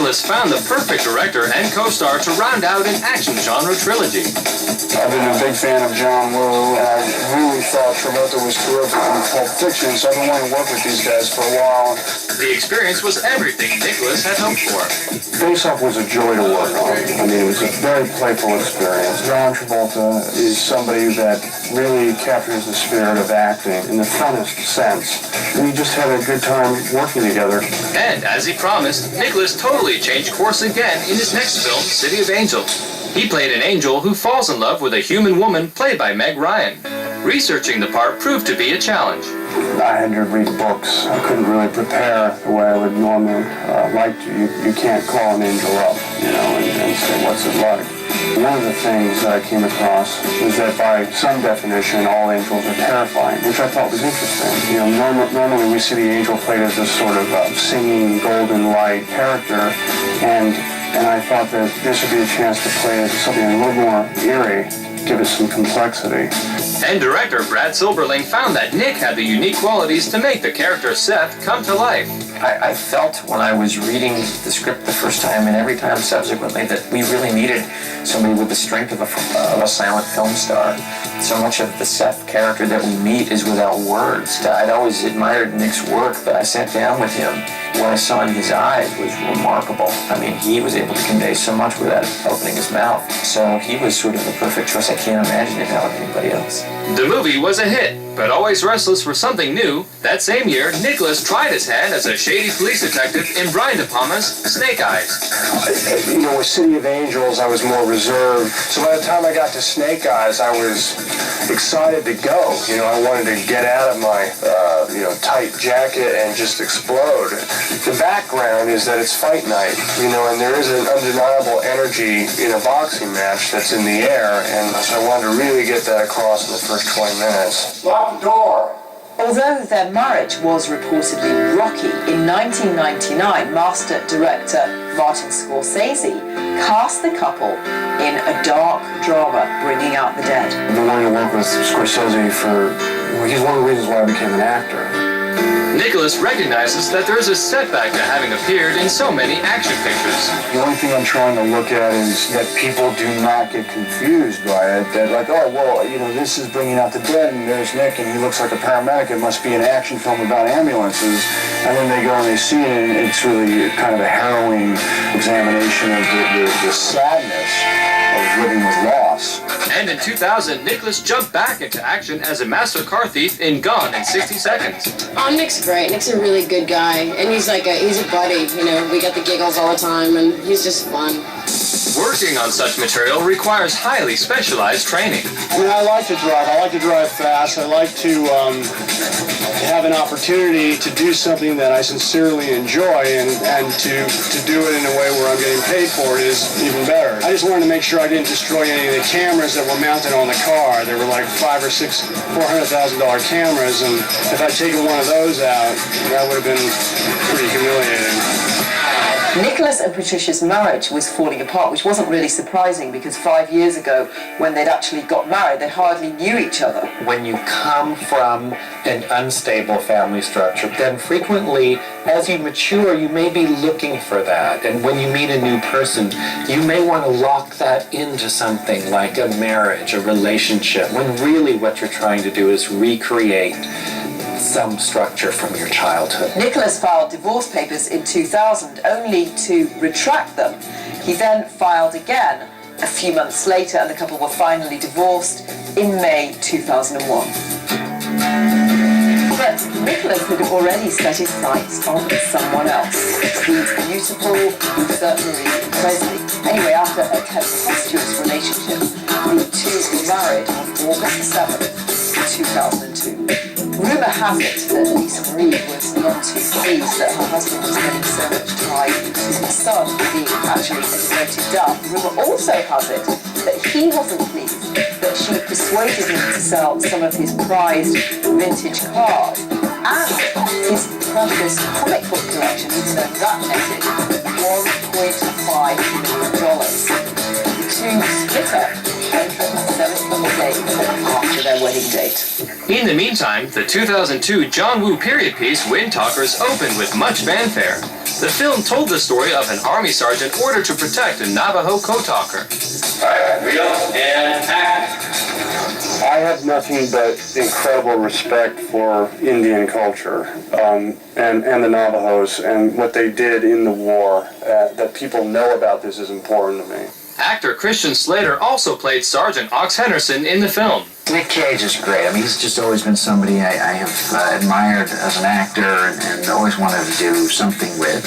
Nicholas found the perfect director and co-star to round out an action genre trilogy. I've been a big fan of John Woo, and I really thought Travolta was terrific in Pulp Fiction, so I've been wanting to work with these guys for a while. The experience was everything Nicholas had hoped for. Face Off was a joy to work on. I mean, it was a very playful experience. John Travolta is somebody that really captures the spirit of acting in the funnest sense. We just had a good time working together. And as he promised, Nicholas totally changed course again in his next film, City of Angels. He played an angel who falls in love with a human woman played by Meg Ryan. Researching the part proved to be a challenge. I had to read books. I couldn't really prepare the way I would normally like to. You can't call an angel up, and say, what's it like? One of the things that I came across was that by some definition, all angels are terrifying, which I thought was interesting. Normally we see the angel played as this sort of singing, golden light character, and I thought that this would be a chance to play as something a little more eerie, give it some complexity. And director Brad Silberling found that Nick had the unique qualities to make the character Seth come to life. I felt when I was reading the script the first time and every time subsequently that we really needed somebody with the strength of a silent film star. So much of the Seth character that we meet is without words. I'd always admired Nick's work, but I sat down with him. What I saw in his eyes was remarkable. I mean, he was able to convey so much without opening his mouth. So he was sort of the perfect choice. I can't imagine it now with anybody else. The movie was a hit, but always restless for something new. That same year, Nicholas tried his hand as a shady police detective in Brian De Palma's Snake Eyes. With City of Angels, I was more reserved. So by the time I got to Snake Eyes, I was excited to go. I wanted to get out of my, tight jacket and just explode. The background is that it's fight night, and there is an undeniable energy in a boxing match that's in the air, and so I wanted to really get that across in the first 20 minutes. Lock the door! Although their marriage was reportedly rocky, in 1999, master director Martin Scorsese cast the couple in a dark drama, Bringing Out the Dead. I've been wanting to work with Scorsese he's one of the reasons why I became an actor. Nicholas recognizes that there is a setback to having appeared in so many action pictures. The only thing I'm trying to look at is that people do not get confused by it. That this is Bringing Out the Dead, and there's Nick, and he looks like a paramedic. It must be an action film about ambulances. And then they go and they see it, and it's really kind of a harrowing examination of the sadness of living with loss. And in 2000, Nicholas jumped back into action as a master car thief in Gone in 60 Seconds. Oh, Nick's great. Nick's a really good guy, and he's a buddy. We get the giggles all the time, and he's just fun. Working on such material requires highly specialized training. I like to drive. I like to drive fast. I like to have an opportunity to do something that I sincerely enjoy, and to do it in a way where I'm getting paid for it is even better. I just wanted to make sure I didn't destroy any of the cameras that were mounted on the car. There were like $500,000 or $400,000 cameras, and if I'd taken one of those out, that would have been pretty humiliating. Nicholas and Patricia's marriage was falling apart, which wasn't really surprising because 5 years ago, when they'd actually got married, they hardly knew each other. When you come from an unstable family structure, then frequently, as you mature, you may be looking for that. And when you meet a new person, you may want to lock that into something like a marriage, a relationship, when really what you're trying to do is recreate some structure from your childhood. Nicholas filed divorce papers in 2000, only to retract them. He then filed again a few months later, and the couple were finally divorced in May 2001. But Nicholas had already set his sights on someone else, the beautiful Lisa Marie Presley. Anyway, after a tempestuous relationship, the two were married on August 7th, 2002. Rumour has it that Lisa Marie was none too pleased that her husband was spending so much time with his son, being actually a devoted dad. Rumour also has it that he wasn't pleased that she persuaded him to sell some of his prized vintage cars and his precious comic book collection, even though that netted $1.5 million. The two split up 174 days after their wedding date. In the meantime, the 2002 John Woo period piece Wind Talkers opened with much fanfare. The film told the story of an army sergeant ordered to protect a Navajo code talker. All right, reel and act. I have nothing but incredible respect for Indian culture and the Navajos and what they did in the war. That people know about this is important to me. Actor Christian Slater also played Sergeant Ox Henderson in the film. Nick Cage is great. I mean, he's just always been somebody I have admired as an actor and always wanted to do something with.